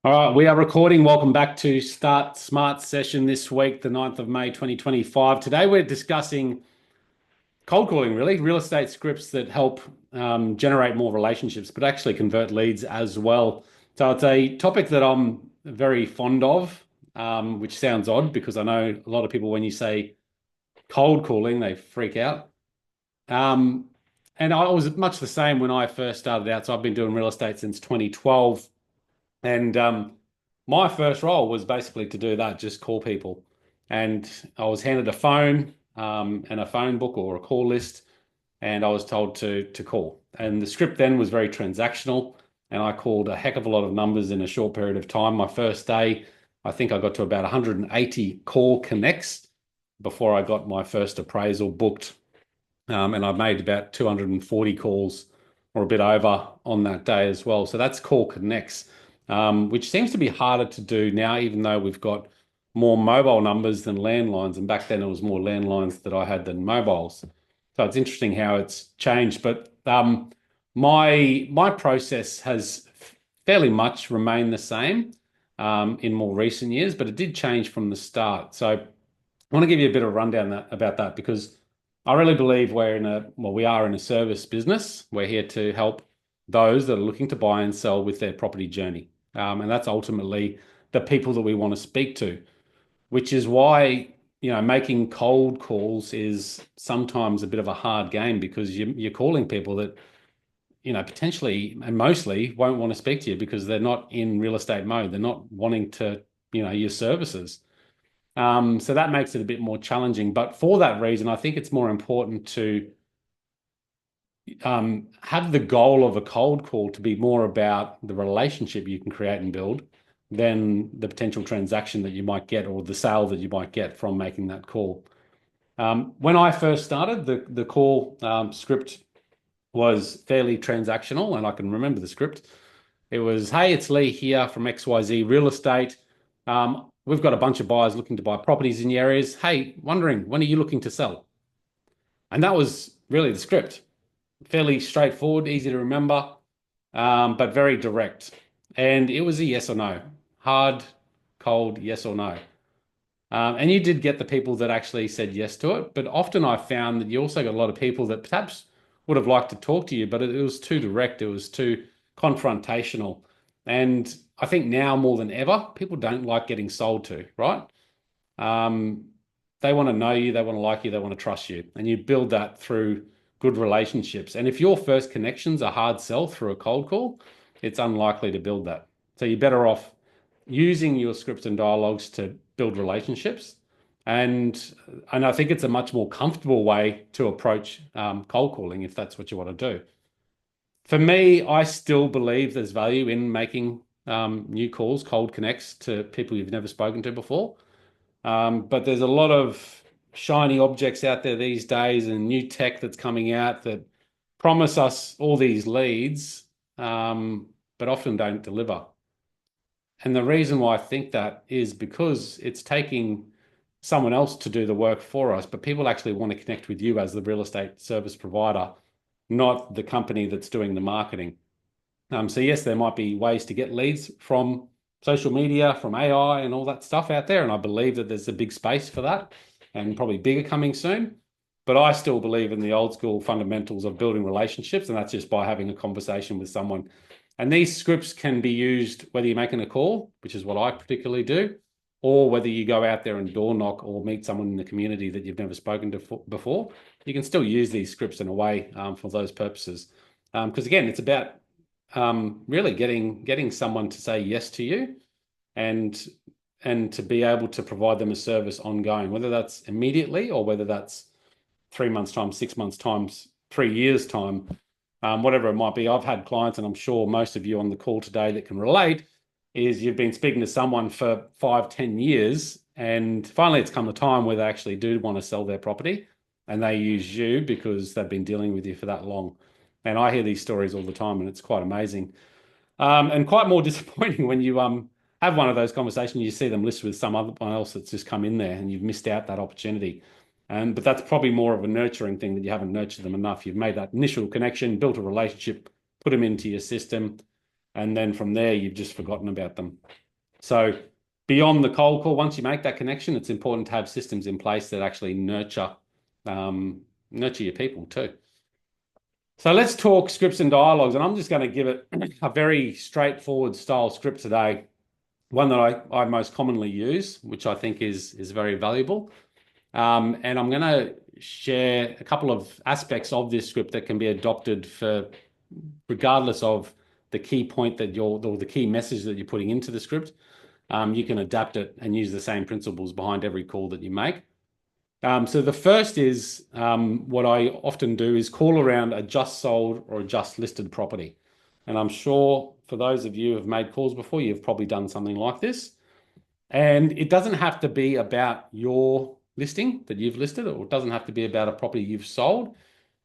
All right, we are recording. Welcome back to Start Smart session this week, the 9th of May, 2025. Today we're discussing cold calling, really, real estate scripts that help generate more relationships, but actually convert leads as well. So it's a topic that I'm very fond of, which sounds odd because I know a lot of people, when you say cold calling, they freak out. Um, and I was much the same when I first started out. So I've been doing real estate since 2012. And my first role was basically to do that, just call people. And I was handed a phone and a phone book or a call list, and I was told to call. And the script then was very transactional, and I called a heck of a lot of numbers in a short period of time. My first day, I think I got to about 180 call connects before I got my first appraisal booked. And I made about 240 calls or a bit over on that day as well. So that's call connects, which seems to be harder to do now, even though we've got more mobile numbers than landlines. And back then it was more landlines that I had than mobiles. So it's interesting how it's changed. But my process has fairly much remained the same in more recent years, but it did change from the start. So I want to give you a bit of a rundown about that because I really believe we are in a service business. We're here to help those that are looking to buy and sell with their property journey. And that's ultimately the people that we want to speak to, which is why, making cold calls is sometimes a bit of a hard game because you're calling people that, potentially and mostly won't want to speak to you because they're not in real estate mode. They're not wanting to, your services. So that makes it a bit more challenging. But for that reason, I think it's more important to have the goal of a cold call to be more about the relationship you can create and build than the potential transaction that you might get or the sale that you might get from making that call. When I first started, the call script was fairly transactional, and I can remember the script. It was, "Hey, it's Leigh here from XYZ Real Estate. We've got a bunch of buyers looking to buy properties in the areas. Hey, wondering, when are you looking to sell?" And that was really the script. Fairly straightforward, easy to remember, but very direct. And it was a yes or no, hard, cold, yes or no. And you did get the people that actually said yes to it, but often I found that you also got a lot of people that perhaps would have liked to talk to you, but it was too direct, it was too confrontational. And I think now more than ever, people don't like getting sold to, right? Um, they want to know you, they want to like you, they want to trust you, and you build that through good relationships. And if your first connection's a hard sell through a cold call, it's unlikely to build that. So you're better off using your scripts and dialogues to build relationships. And I think it's a much more comfortable way to approach cold calling if that's what you want to do. For me, I still believe there's value in making new calls, cold connects to people you've never spoken to before. But there's a lot of shiny objects out there these days and new tech that's coming out that promise us all these leads, but often don't deliver. And the reason why I think that is because it's taking someone else to do the work for us, but people actually want to connect with you as the real estate service provider, not the company that's doing the marketing. So yes, there might be ways to get leads from social media, from AI and all that stuff out there. And I believe that there's a big space for that and probably bigger coming soon. But I still believe in the old school fundamentals of building relationships. And that's just by having a conversation with someone. And these scripts can be used whether you're making a call, which is what I particularly do, or whether you go out there and door knock or meet someone in the community that you've never spoken to before. You can still use these scripts in a way for those purposes. Because again, it's about really getting someone to say yes to you and and to be able to provide them a service ongoing, whether that's immediately or whether that's 3 months time, 6 months times, 3 years time, whatever it might be. I've had clients, and I'm sure most of you on the call today that can relate, is you've been speaking to someone for 5, 10 years, and finally it's come a time where they actually do want to sell their property, and they use you because they've been dealing with you for that long. And I hear these stories all the time, and it's quite amazing. And quite more disappointing when you have one of those conversations, you see them listed with someone else that's just come in there and you've missed out that opportunity. But that's probably more of a nurturing thing that you haven't nurtured them enough. You've made that initial connection, built a relationship, put them into your system, And then from there, you've just forgotten about them. So beyond the cold call, once you make that connection, it's important to have systems in place that actually nurture your people too. So let's talk scripts and dialogues, and I'm just going to give it a very straightforward style script today, one that I most commonly use, which I think is very valuable. And I'm going to share a couple of aspects of this script that can be adopted for regardless of the key point that or the key message that you're putting into the script. You can adapt it and use the same principles behind every call that you make. So the first is what I often do is call around a just sold or a just listed property. And I'm sure for those of you who have made calls before, you've probably done something like this. And it doesn't have to be about your listing that you've listed, or it doesn't have to be about a property you've sold.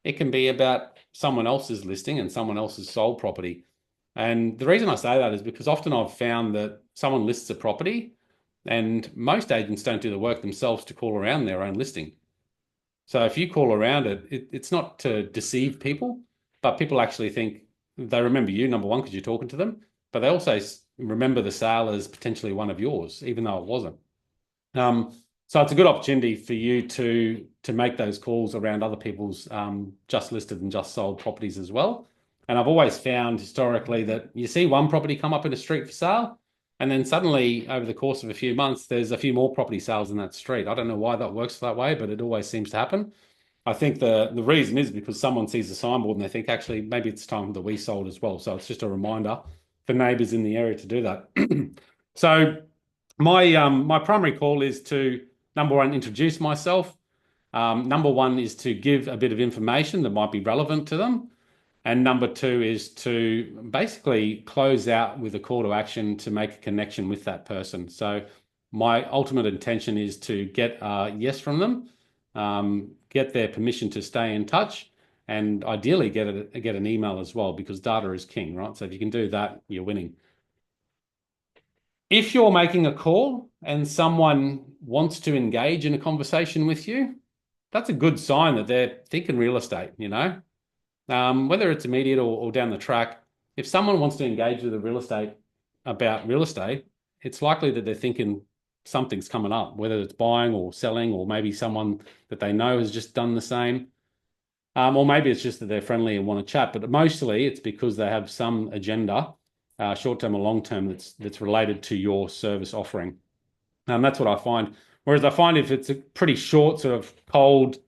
It can be about someone else's listing and someone else's sold property. And the reason I say that is because often I've found that someone lists a property and most agents don't do the work themselves to call around their own listing. So if you call around it's not to deceive people, but people actually think they remember you, number one, because you're talking to them, but they also remember the sale as potentially one of yours, even though it wasn't. So it's a good opportunity for you to make those calls around other people's just listed and just sold properties as well. And I've always found historically that you see one property come up in a street for sale, and then suddenly over the course of a few months, there's a few more property sales in that street. I don't know why that works that way, but it always seems to happen. I think the reason is because someone sees the signboard and they think, actually, maybe it's time that we sold as well. So it's just a reminder for neighbours in the area to do that. So my primary call is to, number one, introduce myself. Number one is to give a bit of information that might be relevant to them. And number two is to basically close out with a call to action to make a connection with that person. So my ultimate intention is to get a yes from them, get their permission to stay in touch, and ideally get an email as well, because data is king, right? So if you can do that, you're winning. If you're making a call and someone wants to engage in a conversation with you, that's a good sign that they're thinking real estate, whether it's immediate or down the track. If someone wants to engage with about real estate, it's likely that they're thinking something's coming up, whether it's buying or selling, or maybe someone that they know has just done the same. Or maybe it's just that they're friendly and want to chat, but mostly it's because they have some agenda, short-term or long-term, that's related to your service offering. That's what I find. Whereas I find if it's a pretty short, sort of cold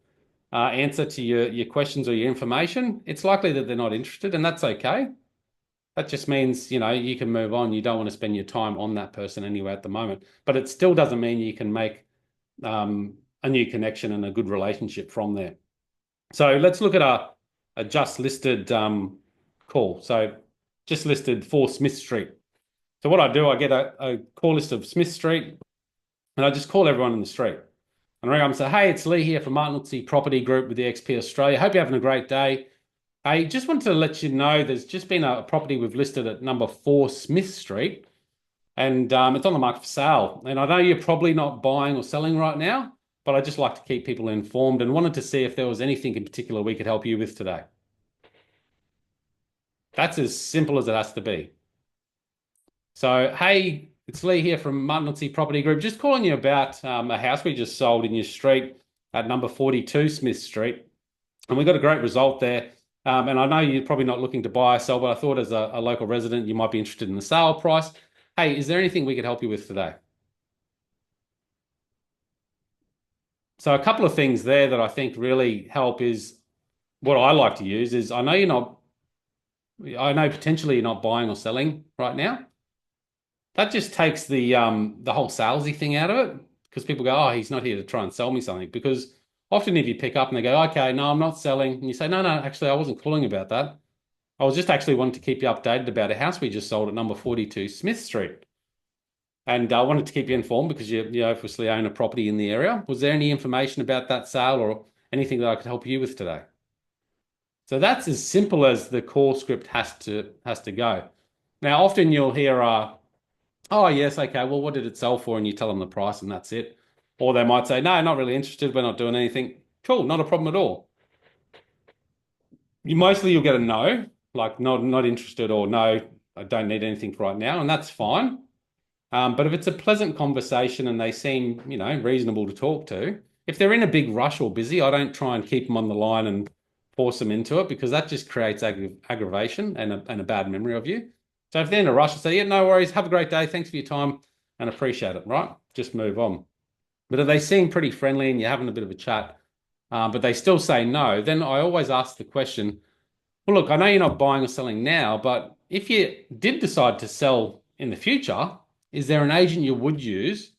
answer to your questions or your information, it's likely that they're not interested, and that's okay. That just means, you can move on. You don't want to spend your time on that person anyway at the moment. But it still doesn't mean you can make a new connection and a good relationship from there. So let's look at a just listed call. So just listed for Smith Street. So what I do, I get a call list of Smith Street, and I just call everyone in the street. And I ring up and say, hey, it's Leigh here from Martinuzzi Property Group with the XP Australia. Hope you're having a great day. I just wanted to let you know there's just been a property we've listed at number 4 Smith Street, and it's on the market for sale. And I know you're probably not buying or selling right now, but I just like to keep people informed and wanted to see if there was anything in particular we could help you with today. That's as simple as it has to be. So, hey, it's Leigh here from Martinuzzi Property Group. Just calling you about a house we just sold in your street at number 42 Smith Street. And we got a great result there. And I know you're probably not looking to buy or sell, but I thought as a local resident, you might be interested in the sale price. Hey, is there anything we could help you with today? So a couple of things there that I think really help is what I like to use is I know potentially you're not buying or selling right now. That just takes the whole salesy thing out of it, because people go, oh, he's not here to try and sell me something. Because often if you pick up and they go, okay, no, I'm not selling. And you say, no, actually, I wasn't calling about that. I was just actually wanting to keep you updated about a house we just sold at number 42 Smith Street. And I wanted to keep you informed because you obviously own a property in the area. Was there any information about that sale or anything that I could help you with today? So that's as simple as the call script has to go. Now, often you'll hear, oh, yes, okay, well, what did it sell for? And you tell them the price and that's it. Or they might say, no, not really interested. We're not doing anything. Cool, not a problem at all. You'll get a no, like not interested, or no, I don't need anything right now, and that's fine. But if it's a pleasant conversation and they seem, reasonable to talk to, if they're in a big rush or busy, I don't try and keep them on the line and force them into it, because that just creates aggravation and a bad memory of you. So if they're in a rush, I say, yeah, no worries, have a great day, thanks for your time, and appreciate it, right? Just move on. But if they seem pretty friendly and you're having a bit of a chat, but they still say no, then I always ask the question, well, look, I know you're not buying or selling now, but if you did decide to sell in the future, is there an agent you would use,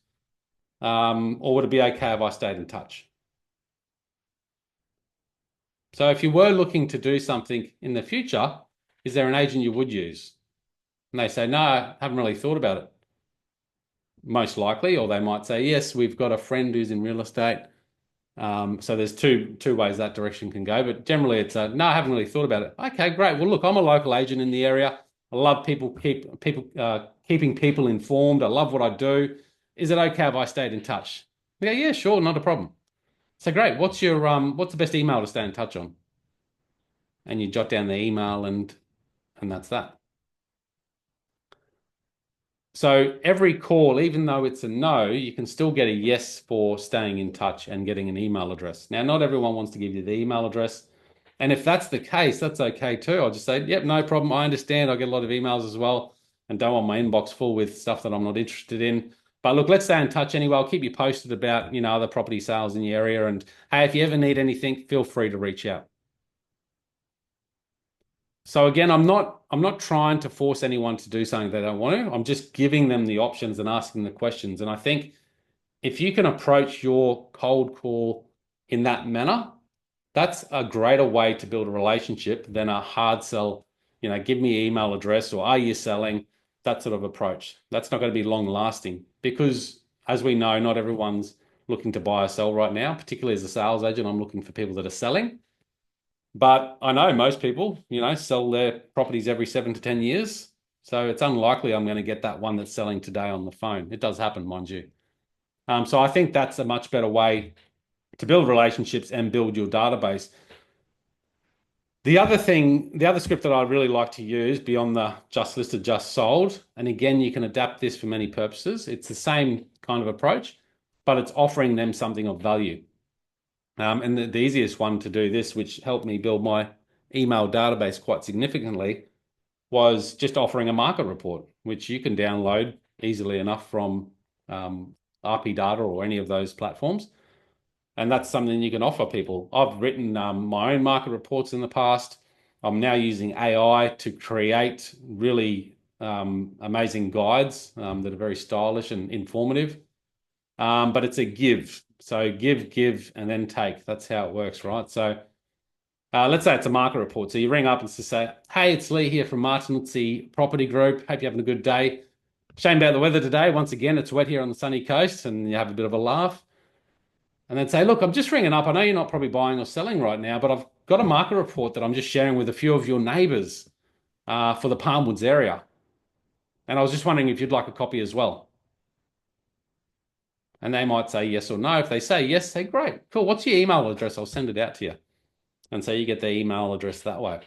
or would it be okay if I stayed in touch? So if you were looking to do something in the future, is there an agent you would use? And they say, no, I haven't really thought about it. Most likely, or they might say, yes, we've got a friend who's in real estate. So there's two ways that direction can go, but generally it's a, no, I haven't really thought about it. Okay, great. Well, look, I'm a local agent in the area. I love keeping people informed. I love what I do. Is it okay if I stayed in touch? Yeah, yeah, sure, not a problem. So great. What's the best email to stay in touch on? And you jot down the email, and that's that. So every call, even though it's a no, you can still get a yes for staying in touch and getting an email address. Now, not everyone wants to give you the email address. And if that's the case, that's okay too. I'll just say, yep, no problem. I understand. I get a lot of emails as well and don't want my inbox full with stuff that I'm not interested in. But look, let's stay in touch anyway. I'll keep you posted about, other property sales in the area. And hey, if you ever need anything, feel free to reach out. So again, I'm not trying to force anyone to do something they don't want to. I'm just giving them the options and asking the questions. And I think if you can approach your cold call in that manner, that's a greater way to build a relationship than a hard sell, give me your email address or are you selling? That sort of approach. That's not going to be long lasting because, as we know, not everyone's looking to buy or sell right now, particularly as a sales agent. I'm looking for people that are selling. But I know most people, sell their properties every 7 to 10 years. So it's unlikely I'm going to get that one that's selling today on the phone. It does happen, mind you. So I think that's a much better way to build relationships and build your database. The other script that I really like to use beyond the just listed, just sold, and again, you can adapt this for many purposes. It's the same kind of approach, but it's offering them something of value. And the easiest one to do this, which helped me build my email database quite significantly, was just offering a market report, which you can download easily enough from RP Data or any of those platforms. And that's something you can offer people. I've written my own market reports in the past. I'm now using AI to create really amazing guides that are very stylish and informative. But it's a give. So give, and then take. That's how it works, right? So let's say it's a market report. So you ring up and say, hey, it's Leigh here from Martinuzzi Property Group. Hope you're having a good day. Shame about the weather today. Once again, it's wet here on the sunny coast, and you have a bit of a laugh. And then say, look, I'm just ringing up. I know you're not probably buying or selling right now, but I've got a market report that I'm just sharing with a few of your neighbours for the Palmwoods area. And I was just wondering if you'd like a copy as well. And they might say yes or no. If they say yes, say, great, cool. What's your email address? I'll send it out to you. And so you get their email address that way.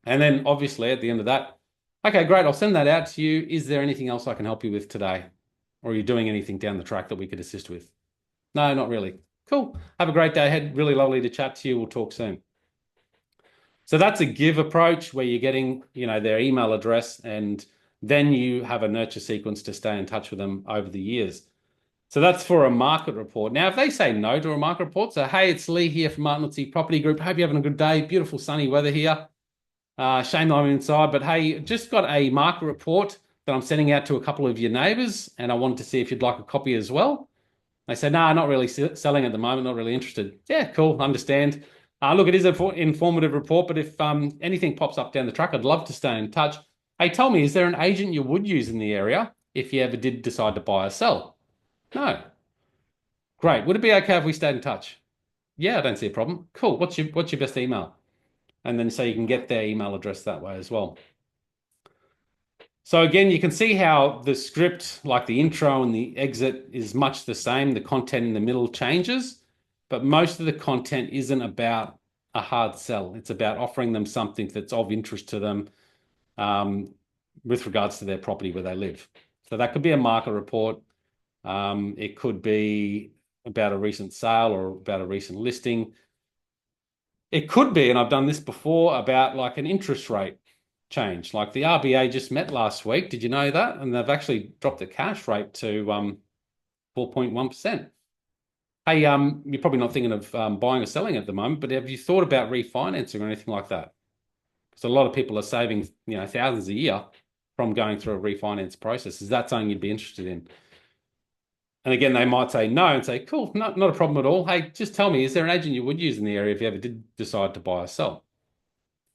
And then obviously at the end of that, okay, great, I'll send that out to you. Is there anything else I can help you with today? Or are you doing anything down the track that we could assist with? No, not really. Cool. Have a great day ahead. Really lovely to chat to you. We'll talk soon. So that's a give approach where you're getting, their email address, and then you have a nurture sequence to stay in touch with them over the years. So that's for a market report. Now, if they say no to a market report, so hey, it's Leigh here from Martinuzzi Property Group. Hope you're having a good day. Beautiful sunny weather here. Shame that I'm inside, but hey, just got a market report that I'm sending out to a couple of your neighbours, and I wanted to see if you'd like a copy as well. They say, no, not really selling at the moment, not really interested. Yeah, cool, understand. Look, it is an informative report, but if anything pops up down the track, I'd love to stay in touch. Hey, tell me, is there an agent you would use in the area if you ever did decide to buy or sell? No. Great. Would it be okay if we stayed in touch? Yeah, I don't see a problem. Cool. What's your best email? And then so you can get their email address that way as well. So again, you can see how the script, like the intro and the exit, is much the same. The content in the middle changes, but most of the content isn't about a hard sell. It's about offering them something that's of interest to them, with regards to their property where they live. So that could be a market report. It could be about a recent sale or about a recent listing. It could be, and I've done this before, about like an interest rate change. Like the RBA just met last week. Did you know that? And they've actually dropped the cash rate to 4.1%. Hey, you're probably not thinking of buying or selling at the moment, but have you thought about refinancing or anything like that? Because a lot of people are saving, thousands a year from going through a refinance process. Is that something you'd be interested in? And again, they might say no and say, cool, not a problem at all. Hey, just tell me, is there an agent you would use in the area if you ever did decide to buy or sell?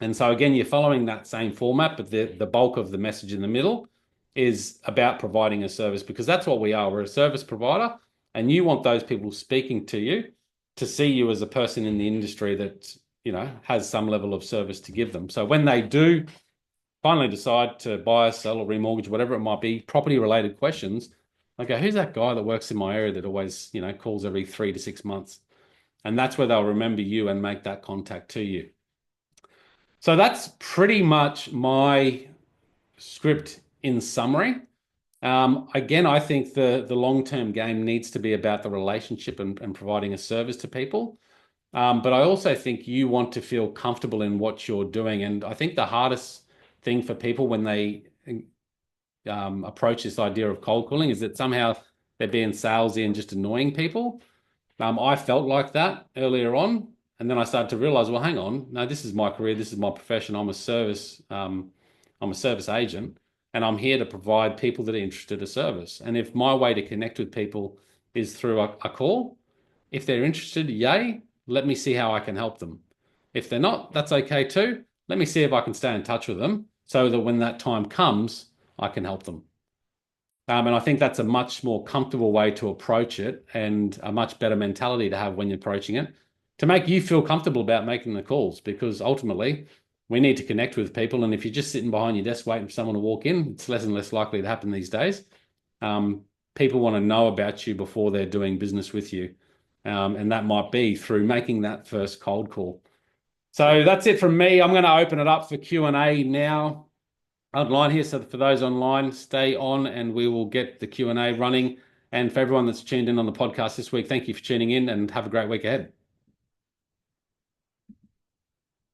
And so again, you're following that same format, but the bulk of the message in the middle is about providing a service, because that's what we are. We're a service provider, and you want those people speaking to you to see you as a person in the industry that, has some level of service to give them. So when they do finally decide to buy, sell, or remortgage, whatever it might be, property related questions, I go, who's that guy that works in my area that always, calls every 3 to 6 months? And that's where they'll remember you and make that contact to you. So that's pretty much my script in summary. Again, I think the long-term game needs to be about the relationship and providing a service to people. But I also think you want to feel comfortable in what you're doing. And I think the hardest thing for people when they approach this idea of cold calling is that somehow they're being salesy and just annoying people. I felt like that earlier on, and then I started to realize, well, hang on, no, this is my career, this is my profession. I'm a service agent, and I'm here to provide people that are interested in service. And if my way to connect with people is through a call, if they're interested, yay, let me see how I can help them. If they're not, that's okay too. Let me see if I can stay in touch with them so that when that time comes, I can help them. And I think that's a much more comfortable way to approach it, and a much better mentality to have when you're approaching it, to make you feel comfortable about making the calls, because ultimately we need to connect with people. And if you're just sitting behind your desk waiting for someone to walk in, it's less and less likely to happen these days. People want to know about you before they're doing business with you. And that might be through making that first cold call. So that's it from me. I'm going to open it up for Q&A now online here. So for those online, stay on and we will get the Q&A running. And for everyone that's tuned in on the podcast this week, thank you for tuning in and have a great week ahead.